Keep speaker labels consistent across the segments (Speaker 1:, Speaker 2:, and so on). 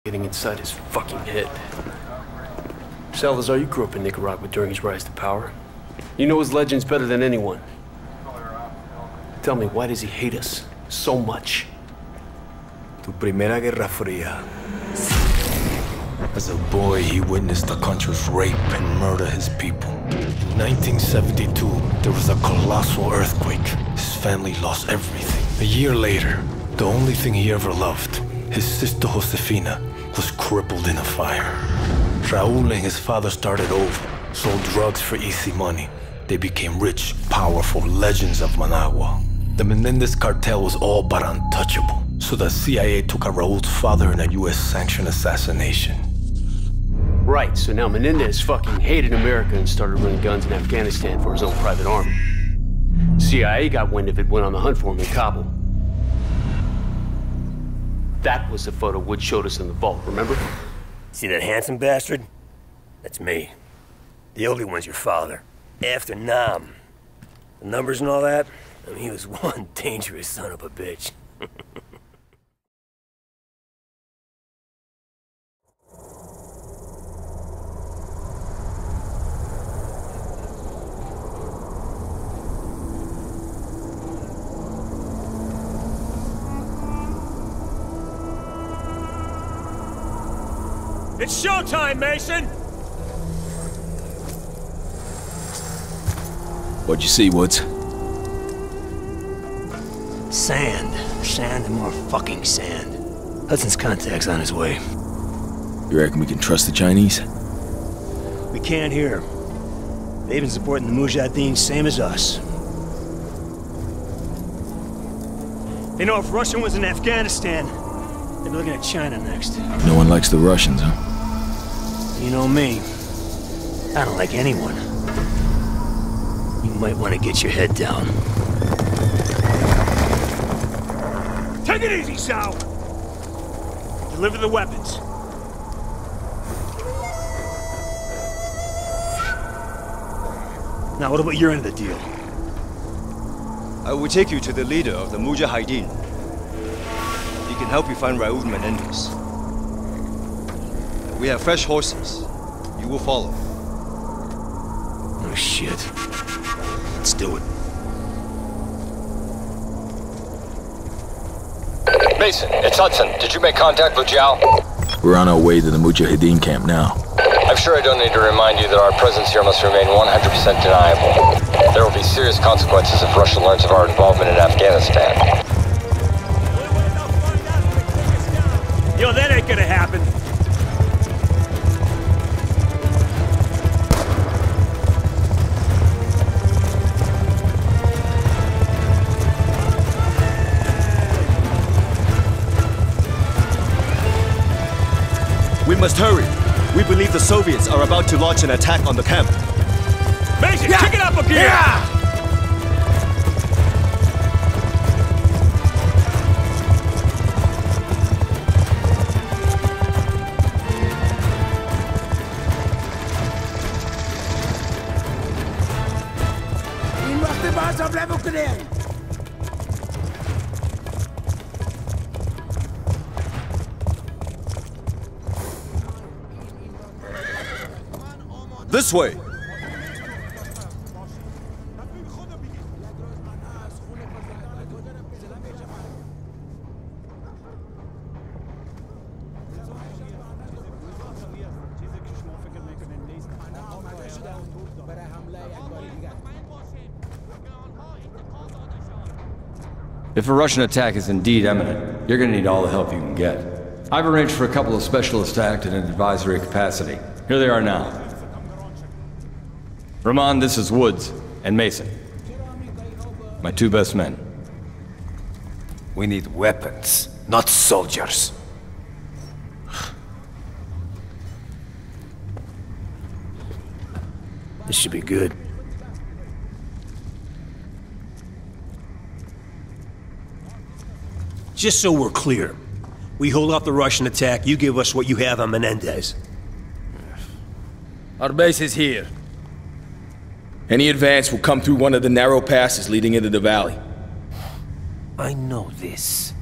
Speaker 1: getting inside his fucking head. Salazar, you grew up in Nicaragua during his rise to power. You know his legends better than anyone. Tell me, why does he hate us so much?
Speaker 2: Tu primera guerra fría. As a boy, he witnessed the country's rape and murder his people. In 1972, there was a colossal earthquake. His family lost everything. A year later, the only thing he ever loved, his sister Josefina, was crippled in a fire. Raúl and his father started over, sold drugs for easy money. They became rich, powerful legends of Managua. The Menendez cartel was all but untouchable, so the CIA took out Raúl's father in a US-sanctioned assassination.
Speaker 1: Right, so now Menendez fucking hated America and started running guns in Afghanistan for his own private army. CIA got wind of it, went on the hunt for him in Kabul. That was the photo Wood showed us in the vault, remember?
Speaker 3: See that handsome bastard? That's me. The ugly one's your father. After Nam. The numbers and all that, I mean, he was one dangerous son of a bitch.
Speaker 4: It's showtime, Mason!
Speaker 5: What'd you see, Woods?
Speaker 3: Sand. Sand and more fucking sand. Hudson's contact's on his way.
Speaker 5: You reckon we can trust the Chinese?
Speaker 3: We can't here. They've been supporting the Mujahideen same as us. They know if Russia was in Afghanistan, they'd be looking at China next.
Speaker 5: No one likes the Russians, huh?
Speaker 3: You know me. I don't like anyone. You might want to get your head down.
Speaker 4: Take it easy, Sal! Deliver the weapons.
Speaker 3: Now, what about your end of the deal?
Speaker 6: I will take you to the leader of the Mujahideen. He can help you find Raúl Menendez. We have fresh horses. You will follow.
Speaker 3: Oh, shit. Let's do it.
Speaker 7: Mason, it's Hudson. Did you make contact with Zhao?
Speaker 5: We're on our way to the Mujahideen camp now.
Speaker 7: I'm sure I don't need to remind you that our presence here must remain 100% deniable. There will be serious consequences if Russia learns of our involvement in Afghanistan.
Speaker 4: Yo, that ain't gonna happen.
Speaker 6: We must hurry. We believe the Soviets are about to launch an attack on the camp.
Speaker 4: Mason, kick it up a gear!
Speaker 6: This way!
Speaker 8: If a Russian attack is indeed imminent, you're gonna need all the help you can get. I've arranged for a couple of specialists to act in an advisory capacity. Here they are now. Rahman, this is Woods, and Mason. My two best men.
Speaker 2: We need weapons, not soldiers.
Speaker 3: This should be good. Just so we're clear, we hold off the Russian attack, you give us what you have on Menendez.
Speaker 5: Our base is here. Any advance will come through one of the narrow passes leading into the valley.
Speaker 3: I know this.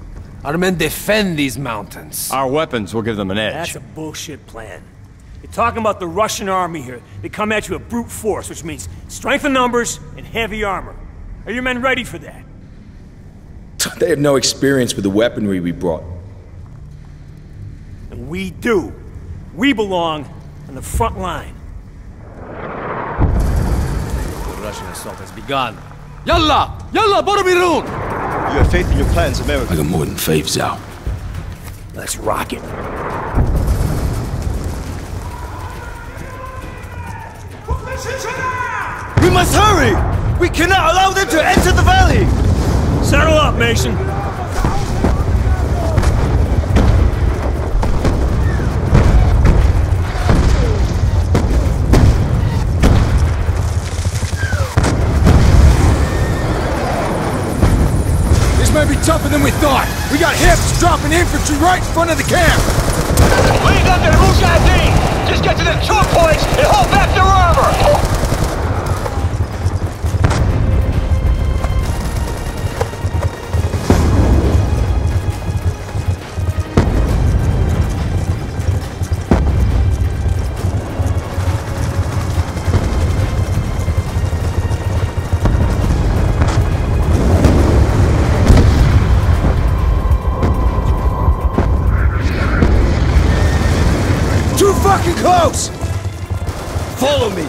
Speaker 9: Our men defend these mountains.
Speaker 8: Our weapons will give them an edge.
Speaker 4: That's a bullshit plan. You're talking about the Russian army here. They come at you with brute force, which means strength in numbers and heavy armor. Are your men ready for that?
Speaker 5: They have no experience with the weaponry we brought.
Speaker 4: And we do. We belong on the front line.
Speaker 9: The Russian assault has begun. Yalla! Yalla, Boromirun!
Speaker 6: You have faith in your plans, America.
Speaker 5: I got more than faith, Zhao.
Speaker 4: Let's rock it.
Speaker 6: We must hurry! We cannot allow them to enter the valley!
Speaker 4: Settle up, Mason.
Speaker 9: This may be tougher than we thought. We got hips dropping infantry right in front of the camp.
Speaker 4: Lead up to the Mujahideen! Just get to the choke points and hold back their armor!
Speaker 6: Fucking close! Follow me!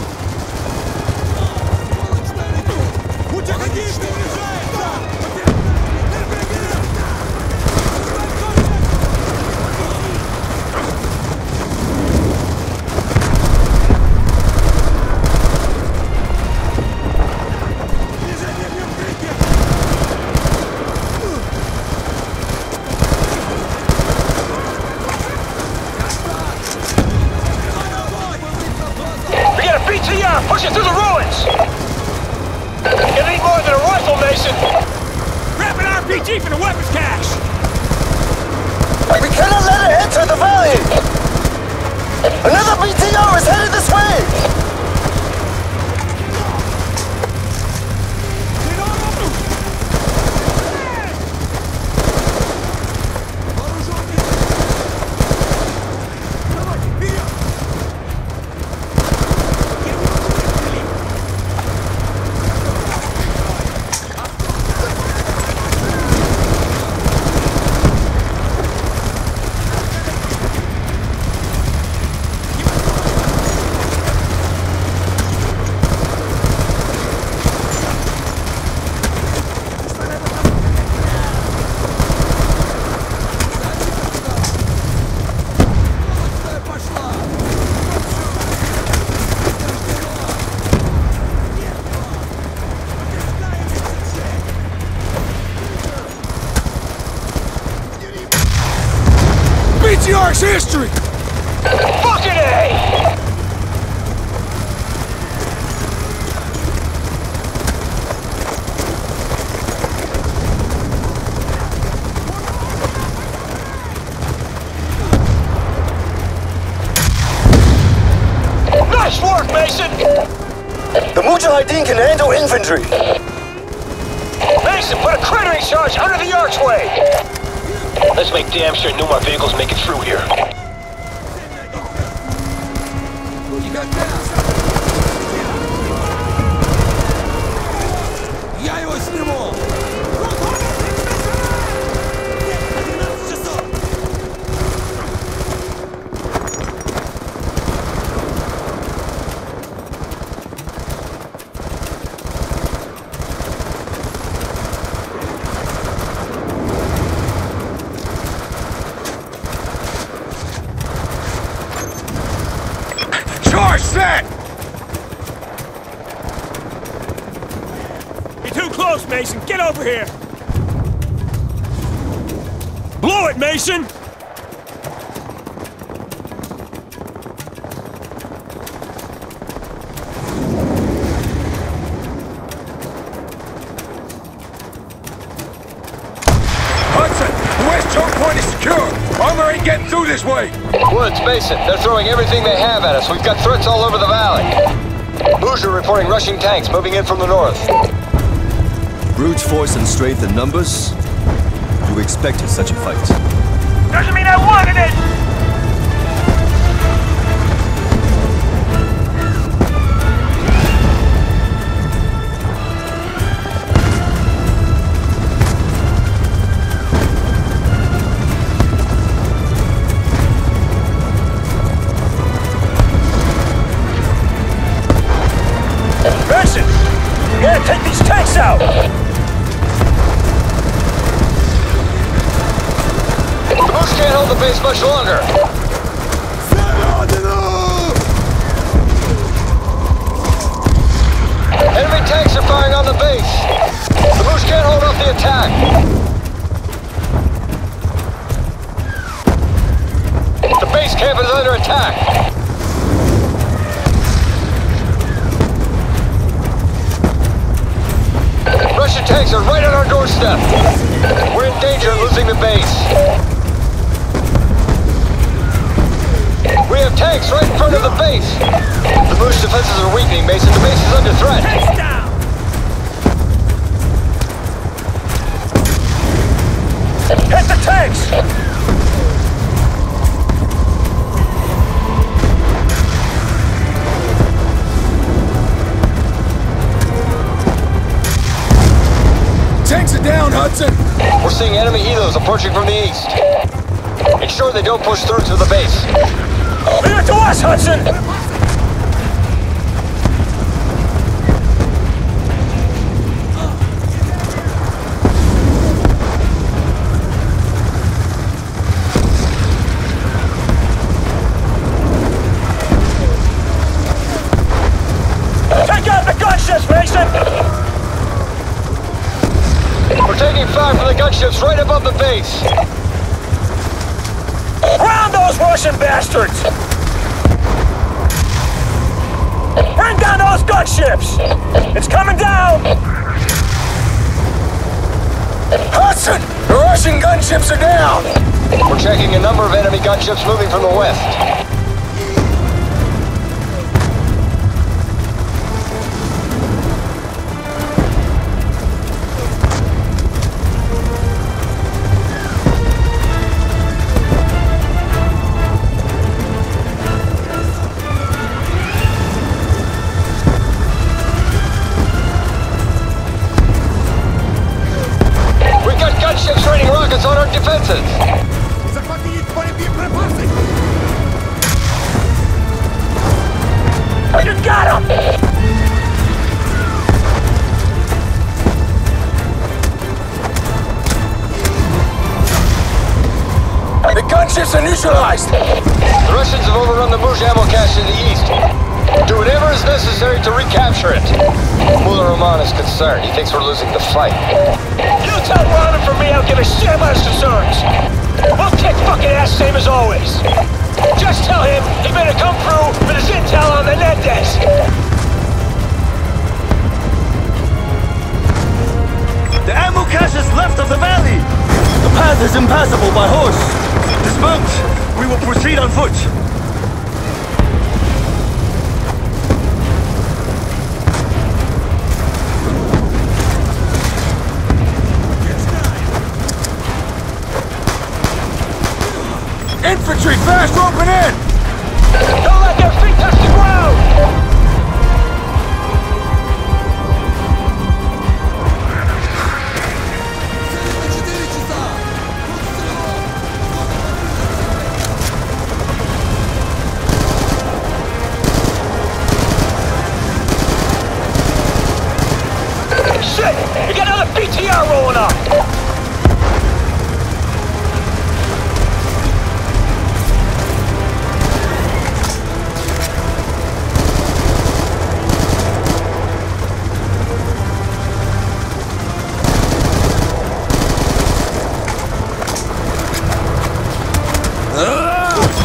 Speaker 4: Pushing through the ruins! You need more than a rifle, Mason! Grab an RPG from the weapons cache!
Speaker 6: We cannot let it enter the valley! Another BTR is headed this way!
Speaker 9: BTR's history!
Speaker 4: Fucking A! Nice work, Mason!
Speaker 6: The Mujahideen can handle infantry!
Speaker 4: Mason, put a cratering charge under the archway!
Speaker 3: Let's make damn sure no more vehicles make it through here.
Speaker 9: You got gas? Я его сниму!
Speaker 4: Set! You're too close, Mason. Get over here. Blow it, Mason!
Speaker 9: Hudson, the west choke point is secure. Armor ain't getting through this way.
Speaker 7: Woods, Mason, they're throwing everything they have at us. We've got threats all over the valley. Boucher reporting Russian tanks moving in from the north.
Speaker 6: Brute force and strength in numbers? You you expected such a fight.
Speaker 4: Doesn't mean I wanted it! Benson! You gotta take these tanks out!
Speaker 7: The Moose can't hold the base much longer. Enemy tanks are firing on the base. The Moose can't hold off the attack. The base camp is under attack. Russian tanks are right on our doorstep. We're in danger of losing the base. We have tanks right in front of the base. The Moose defenses are weakening, Mason. The base is under threat.
Speaker 4: Tanks down! Hit the tanks!
Speaker 9: Tanks are down, Hudson!
Speaker 7: We're seeing enemy helos approaching from the east. Ensure they don't push through to the base.
Speaker 4: Leave it to us, Hudson! Take out the gunships, Mason!
Speaker 7: We're taking fire from the gunships right above the base.
Speaker 4: Ground those Russian bastards! Bring down those gunships! It's coming down!
Speaker 9: Hudson! The Russian gunships are down!
Speaker 7: We're checking a number of enemy gunships moving from the west. Gunships raining rockets on our defenses!
Speaker 4: You got him!
Speaker 9: The gunships are neutralized!
Speaker 7: The Russians have overrun the Moose ammo cache in the east. Do whatever is necessary to recapture it. Mullah Rahman is concerned. He thinks we're losing the fight.
Speaker 4: You tell Rahman from me I don't give a shit about his concerns! We'll kick fucking ass same as always! Just tell him he better come through with his intel on the net desk!
Speaker 10: The ammo cache is left of the valley! The path is impassable by horse. Dismount! We will proceed on foot!
Speaker 9: Infantry, fast roping in!
Speaker 4: Don't let their feet touch the ground! Shit! You got another BTR rolling up!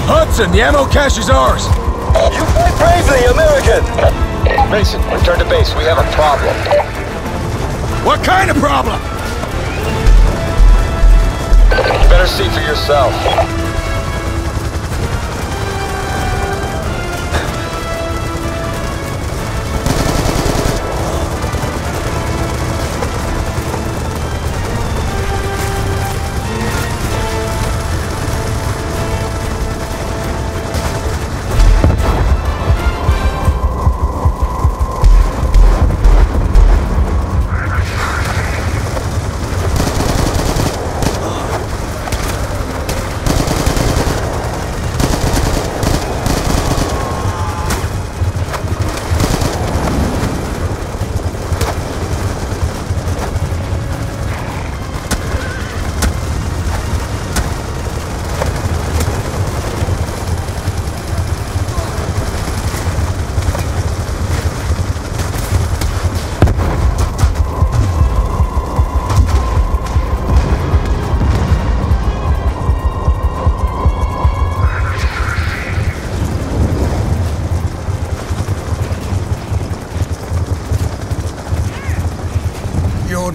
Speaker 9: Hudson, the ammo cache is ours!
Speaker 7: You fight bravely, American! Mason, return to base. We have a problem.
Speaker 9: What kind of problem?
Speaker 7: You better see for yourself.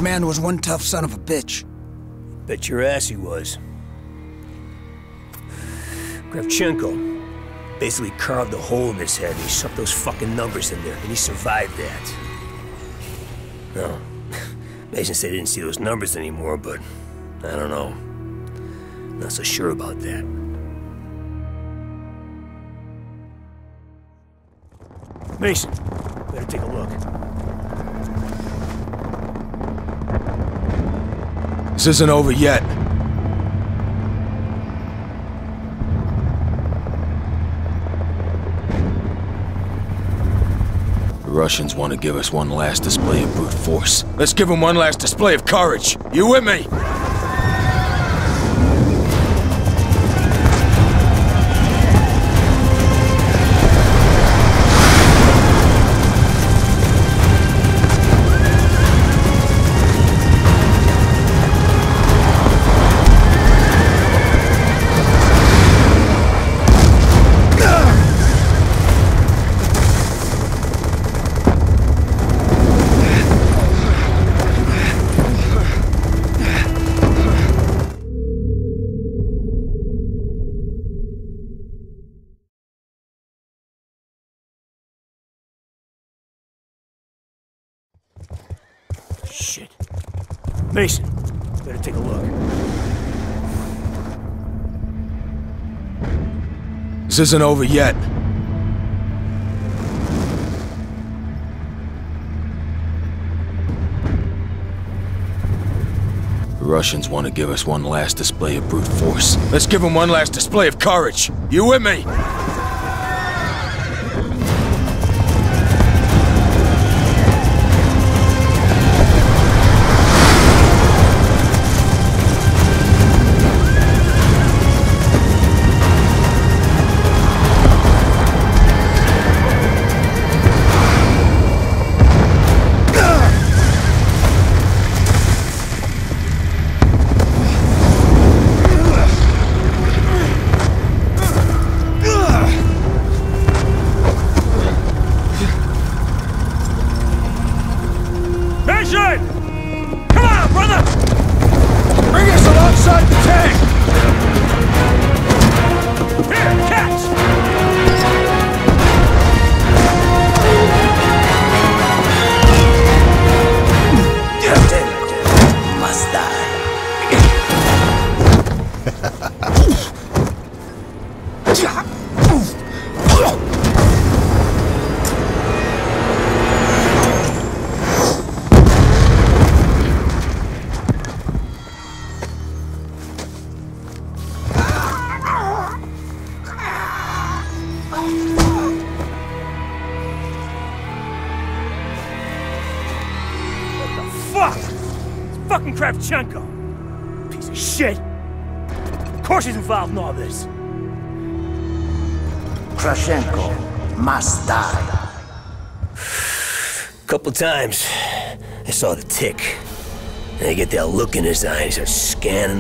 Speaker 9: man was one tough son of a bitch.
Speaker 3: Bet your ass he was. Kravchenko basically carved a hole in his head and he shoved those fucking numbers in there, and he survived that. No. Mason said he didn't see those numbers anymore, but I don't know. Not so sure about that. Mason, better take a look.
Speaker 9: This isn't over yet. The Russians want to give us one last display of brute force. Let's give them one last display of courage. You with me?
Speaker 3: Shit. Mason, better take a look.
Speaker 9: This isn't over yet. The Russians want to give us one last display of brute force. Let's give them one last display of courage. You with me?
Speaker 3: Fucking Kravchenko! Piece of shit! Of course he's involved in all this!
Speaker 11: Kravchenko must die.
Speaker 3: Couple times, I saw the tick. And I get that look in his eye, he starts scanning the